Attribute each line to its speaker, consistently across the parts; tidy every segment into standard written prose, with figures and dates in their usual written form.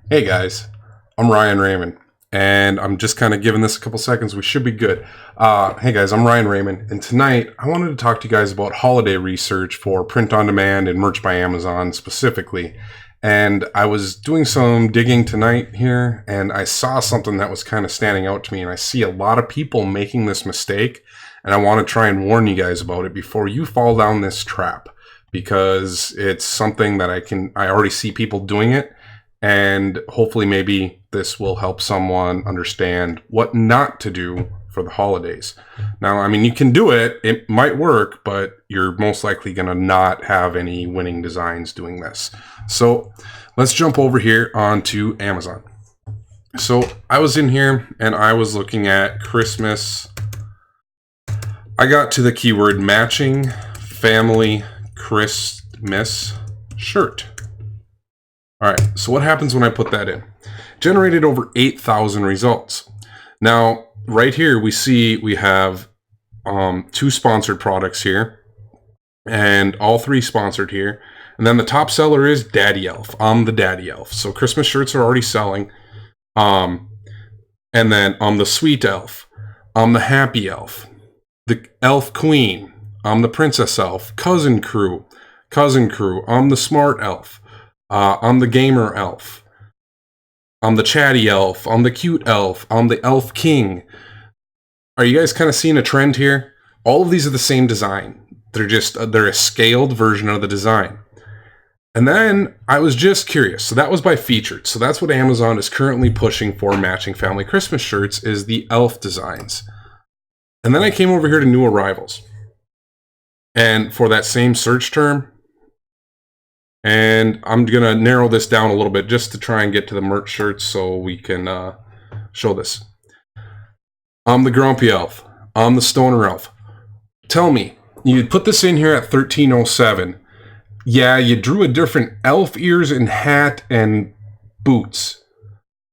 Speaker 1: Hey guys, I'm Ryan Raymond, and I'm just kind of giving this a couple seconds. We should be good. Hey guys, I'm Ryan Raymond, and tonight I wanted to talk to you guys about holiday research for print on demand and merch by Amazon specifically. And I was doing some digging tonight here, and I saw something that was kind of standing out to me, and I see a lot of people making this mistake, and I want to try and warn you guys about it before you fall down this trap, because it's something that I already see people doing it, and hopefully maybe this will help someone understand what not to do for the holidays. Now, I mean, you can do it. It might work, but you're most likely going to not have any winning designs doing this. So let's jump over here onto Amazon. So I was in here and I was looking at Christmas. I got to the keyword matching family Christmas shirt. All right, so what happens when I put that in? Generated over 8,000 results. Now, right here, we have two sponsored products here, and all three sponsored here. And then the top seller is Daddy Elf. I'm the Daddy Elf. So Christmas shirts are already selling. And then I'm the Sweet Elf. I'm the Happy Elf. The Elf Queen. I'm the Princess Elf. Cousin Crew. I'm the Smart Elf. I'm the Gamer Elf. I'm the Chatty Elf. I'm the Cute Elf. I'm the Elf King. Are you guys kind of seeing a trend here? All of these are the same design. They're a scaled version of the design. And then I was just curious. So that was by featured. So that's what Amazon is currently pushing for matching family Christmas shirts, is the elf designs. And then I came over here to new arrivals. And for that same search term, and I'm going to narrow this down a little bit just to try and get to the merch shirts so we can show this. I'm the Grumpy Elf. I'm the Stoner Elf. Tell me, you put this in here at 1307. Yeah, you drew a different elf ears and hat and boots,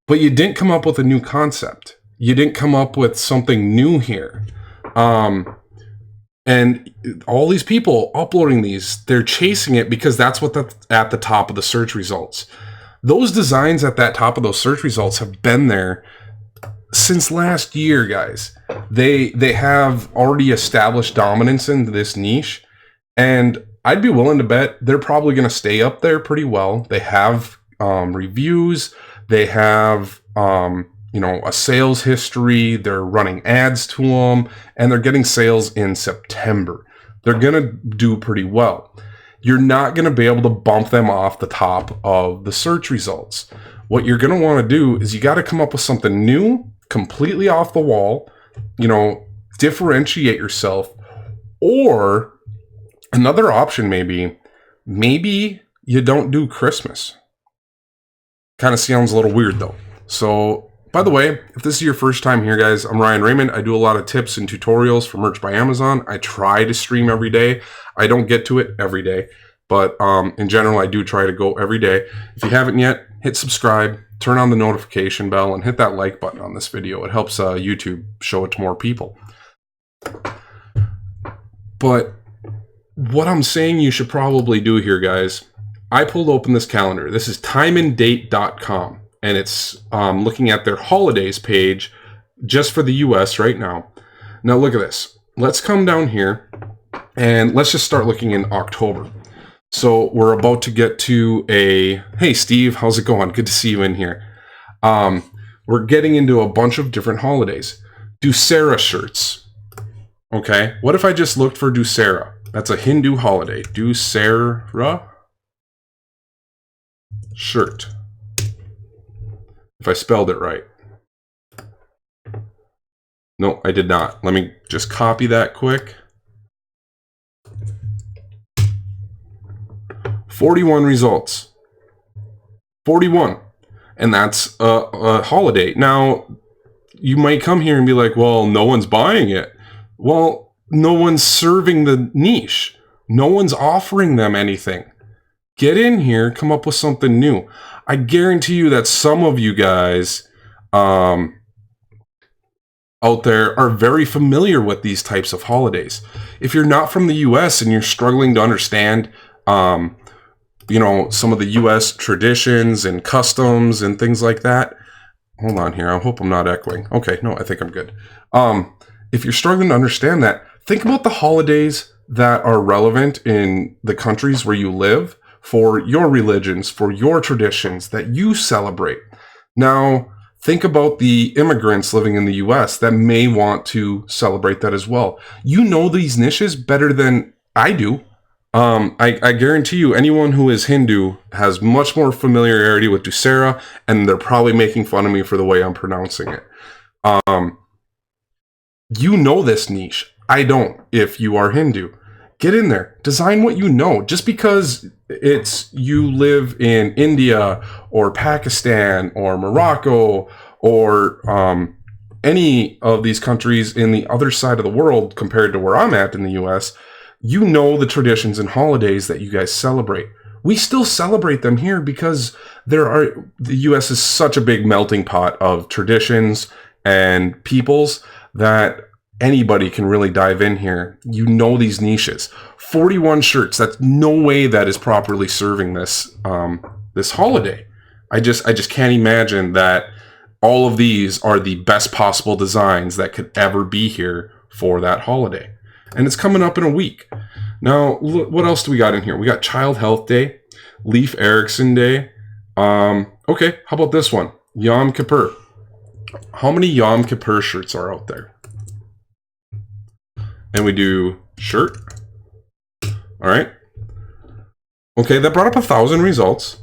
Speaker 1: but you didn't come up with a new concept. You didn't come up with something new here. And all these people uploading these, they're chasing it because that's what's at the top of the search results. Those designs at that top of those search results have been there since last year, guys. They have already established dominance in this niche, and I'd be willing to bet they're probably going to stay up there pretty well. They have reviews. They have a sales history. They're running ads to them, and they're getting sales in September. They're going to do pretty well. You're not going to be able to bump them off the top of the search results. What you're going to want to do is you got to come up with something new, completely off the wall, differentiate yourself. Or another option maybe you don't do Christmas. Kind of sounds a little weird though. So, by the way, if this is your first time here, guys, I'm Ryan Raymond. I do a lot of tips and tutorials for merch by Amazon. I try to stream every day. I don't get to it every day, but in general, I do try to go every day. If you haven't yet, hit subscribe, turn on the notification bell, and hit that like button on this video. It helps YouTube show it to more people. But what I'm saying you should probably do here, guys, I pulled open this calendar. This is timeanddate.com. And it's looking at their holidays page just for the US right now. Now look at this. Let's come down here and let's just start looking in October. So we're about to get to hey Steve, how's it going? Good to see you in here. We're getting into a bunch of different holidays. Dussehra shirts. Okay, what if I just looked for Dussehra? That's a Hindu holiday. Dussehra shirt. If I spelled it right. No, I did not. Let me just copy that quick. 41 results. 41. And that's a holiday. Now, you might come here and be like, well, no one's buying it. Well, no one's serving the niche. No one's offering them anything. Get in here, come up with something new. I guarantee you that some of you guys out there are very familiar with these types of holidays. If you're not from the US and you're struggling to understand you know, some of the US traditions and customs and things like that. Hold on here. I hope I'm not echoing. Okay, no, I think I'm good. If you're struggling to understand that, think about the holidays that are relevant in the countries where you live for your religions, for your traditions that you celebrate. Now, think about the immigrants living in the US that may want to celebrate that as well. You know these niches better than I do. I guarantee you, anyone who is Hindu has much more familiarity with Dussehra, and they're probably making fun of me for the way I'm pronouncing it. You know this niche. I don't. If you are Hindu, get in there. Design what you know. Just because it's you live in India or Pakistan or Morocco or any of these countries in the other side of the world compared to where I'm at in the US, you know the traditions and holidays that you guys celebrate. We still celebrate them here because the US is such a big melting pot of traditions and peoples that anybody can really dive in here. You know these niches. 41 shirts. That's no way that is properly serving this this holiday. I just can't imagine that all of these are the best possible designs that could ever be here for that holiday. And it's coming up in a week. Now, what else do we got in here? We got Child Health Day, Leif Erikson Day. Okay, how about this one? Yom Kippur. How many Yom Kippur shirts are out there? And we do shirt. All right. Okay, that brought up 1,000 results.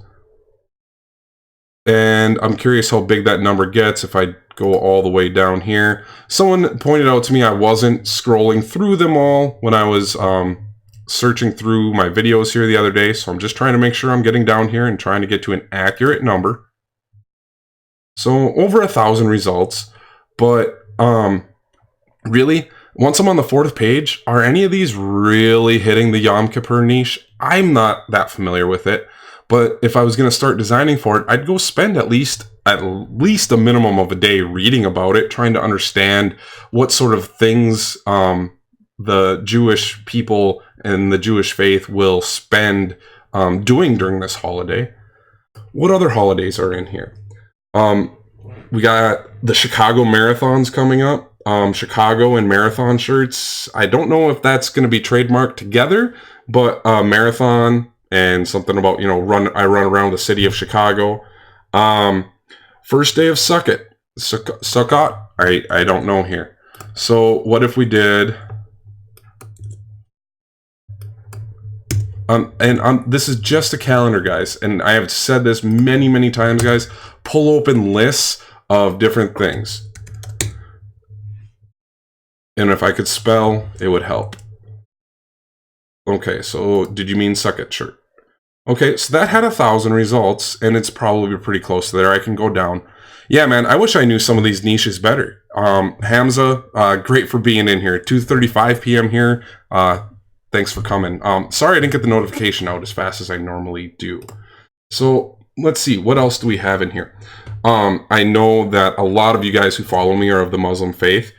Speaker 1: And I'm curious how big that number gets if I go all the way down here. Someone pointed out to me I wasn't scrolling through them all when I was searching through my videos here the other day. So I'm just trying to make sure I'm getting down here and trying to get to an accurate number. So over 1,000 results. But really, once I'm on the 4th page, are any of these really hitting the Yom Kippur niche? I'm not that familiar with it. But if I was going to start designing for it, I'd go spend at least a minimum of a day reading about it, trying to understand what sort of things the Jewish people and the Jewish faith will spend doing during this holiday. What other holidays are in here? We got the Chicago Marathons coming up. Chicago and marathon shirts. I don't know if that's going to be trademarked together, but marathon and something about, you know, I run around the city of Chicago. First day of Sukkot. I don't know here. So what if we did... this is just a calendar, guys, and I have said this many, many times, guys. Pull open lists of different things. And if I could spell, it would help. Okay, so did you mean Sukkot shirt? Okay, so that had 1,000 results, and it's probably pretty close to there. I can go down. Yeah, man, I wish I knew some of these niches better. Hamza, great for being in here. 2:35 p.m. here. Thanks for coming. Sorry I didn't get the notification out as fast as I normally do. So let's see, what else do we have in here? I know that a lot of you guys who follow me are of the Muslim faith.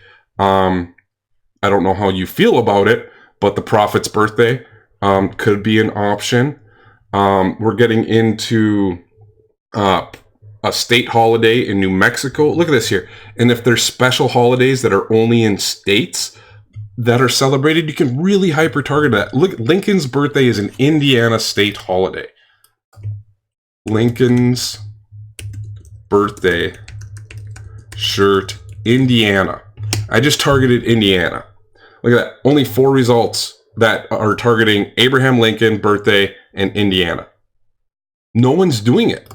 Speaker 1: I don't know how you feel about it, but the Prophet's birthday could be an option. We're getting into a state holiday in New Mexico. Look at this here. And if there's special holidays that are only in states that are celebrated, you can really hyper-target that. Look, Lincoln's birthday is an Indiana state holiday. Lincoln's birthday shirt, Indiana. I just targeted Indiana. Look at that. Only 4 results that are targeting Abraham Lincoln birthday and Indiana. No one's doing it.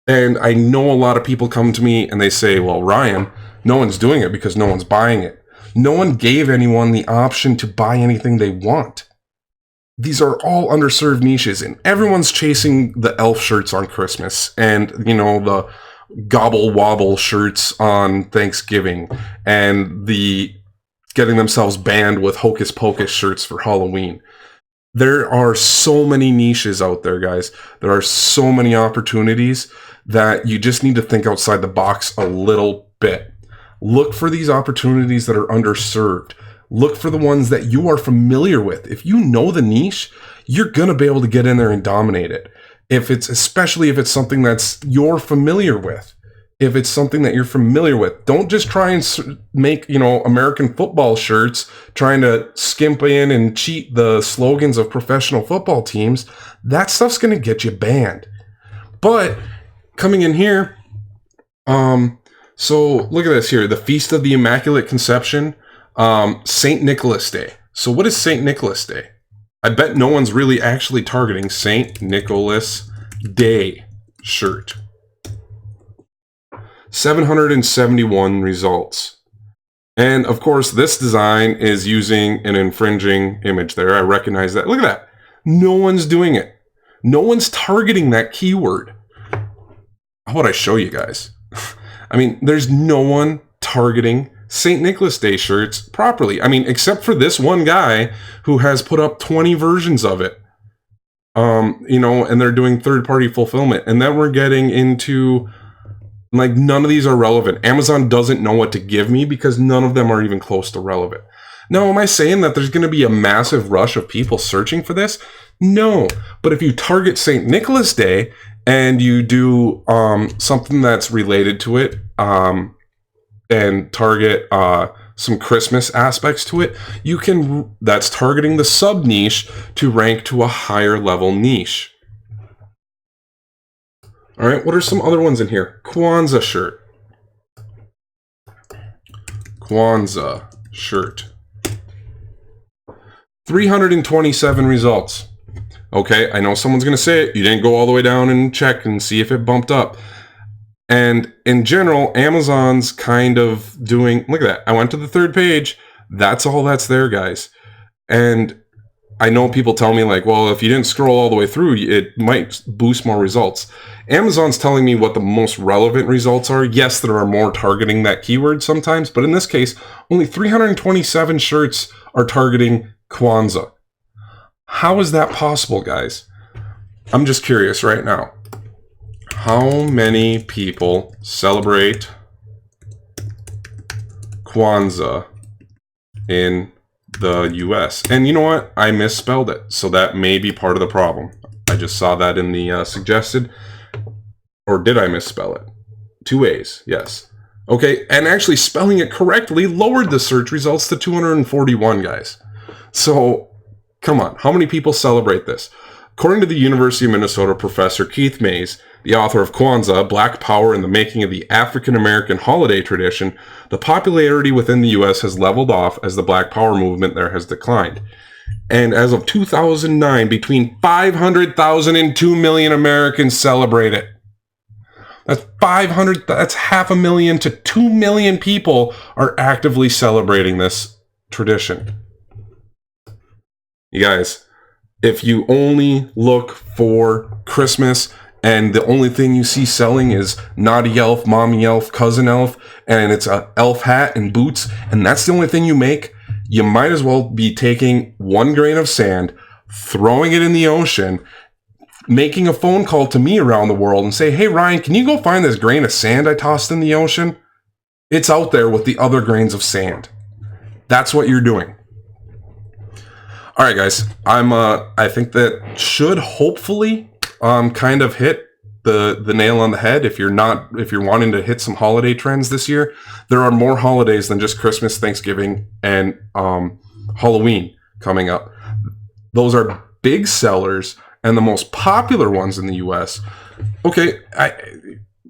Speaker 1: And I know a lot of people come to me and they say, well, Ryan, no one's doing it because no one's buying it. No one gave anyone the option to buy anything they want. These are all underserved niches, and everyone's chasing the elf shirts on Christmas and, you know, the gobble wobble shirts on Thanksgiving and the getting themselves banned with hocus pocus shirts for Halloween. There are so many niches out there, guys. There are so many opportunities that you just need to think outside the box a little bit. Look for these opportunities that are underserved. Look for the ones that you are familiar with. If you know the niche, you're going to be able to get in there and dominate it. Especially if it's something that's you're familiar with. If it's something that you're familiar with, don't just try and make, American football shirts trying to skimp in and cheat the slogans of professional football teams. That stuff's going to get you banned. But coming in here, so look at this here, the Feast of the Immaculate Conception, St. Nicholas Day. So what is St. Nicholas Day? I bet no one's really actually targeting St. Nicholas Day shirt. 771 results. And of course, this design is using an infringing image there. I recognize that. Look at that. No one's doing it. No one's targeting that keyword. How about I show you guys? I mean, there's no one targeting St. Nicholas Day shirts properly. I mean, except for this one guy who has put up 20 versions of it. And they're doing third-party fulfillment. And then we're getting into, like, none of these are relevant. Amazon doesn't know what to give me because none of them are even close to relevant. Now, am I saying that there's going to be a massive rush of people searching for this? No. But if you target St. Nicholas Day and you do something that's related to it, and target some Christmas aspects to it, that's targeting the sub niche to rank to a higher level niche. All right, what are some other ones in here? Kwanzaa shirt. Kwanzaa shirt. 327 results. Okay, I know someone's going to say it. You didn't go all the way down and check and see if it bumped up. And in general, Amazon's kind of doing, look at that. I went to the third page. That's all that's there, guys. And I know people tell me like, well, if you didn't scroll all the way through, it might boost more results. Amazon's telling me what the most relevant results are. Yes, there are more targeting that keyword sometimes, but in this case, only 327 shirts are targeting Kwanzaa. How is that possible, guys? I'm just curious right now. How many people celebrate Kwanzaa in the US? And you know what? I misspelled it, so that may be part of the problem. I just saw that in the suggested. Or did I misspell it? 2 A's, yes. Okay, and actually spelling it correctly lowered the search results to 241, guys. So, come on, how many people celebrate this? According to the University of Minnesota professor Keith Mays, the author of Kwanzaa, Black Power and the Making of the African American Holiday Tradition, the popularity within the U.S. has leveled off as the Black Power movement there has declined. And as of 2009, between 500,000 and 2 million Americans celebrate it. That's 500,000 to 2 million people are actively celebrating this tradition. You guys, if you only look for Christmas and the only thing you see selling is naughty elf, mommy elf, cousin elf, and it's a elf hat and boots, and that's the only thing you make, you might as well be taking 1 grain of sand, throwing it in the ocean, making a phone call to me around the world and say, hey, Ryan, can you go find this grain of sand I tossed in the ocean? It's out there with the other grains of sand. That's what you're doing. All right, guys, I think that should hopefully kind of hit the nail on the head. If you're wanting to hit some holiday trends this year, there are more holidays than just Christmas, Thanksgiving, and Halloween coming up. Those are big sellers and the most popular ones in the U.S. Okay,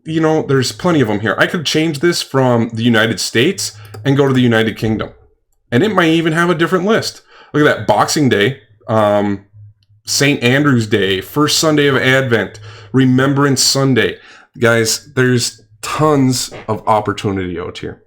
Speaker 1: there's plenty of them here. I could change this from the United States and go to the United Kingdom, and it might even have a different list. Look at that, Boxing Day, St. Andrew's Day, First Sunday of Advent, Remembrance Sunday. Guys, there's tons of opportunity out here.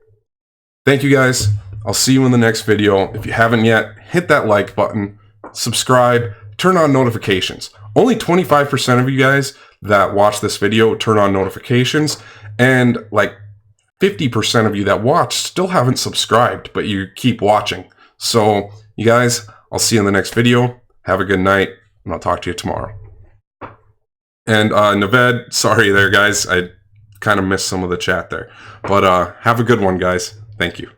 Speaker 1: Thank you, guys. I'll see you in the next video. If you haven't yet, hit that like button, subscribe, turn on notifications. Only 25% of you guys that watch this video turn on notifications, and like 50% of you that watch still haven't subscribed, but you keep watching. So, you guys, I'll see you in the next video. Have a good night, and I'll talk to you tomorrow. And Naved, sorry there, guys. I kind of missed some of the chat there. But have a good one, guys. Thank you.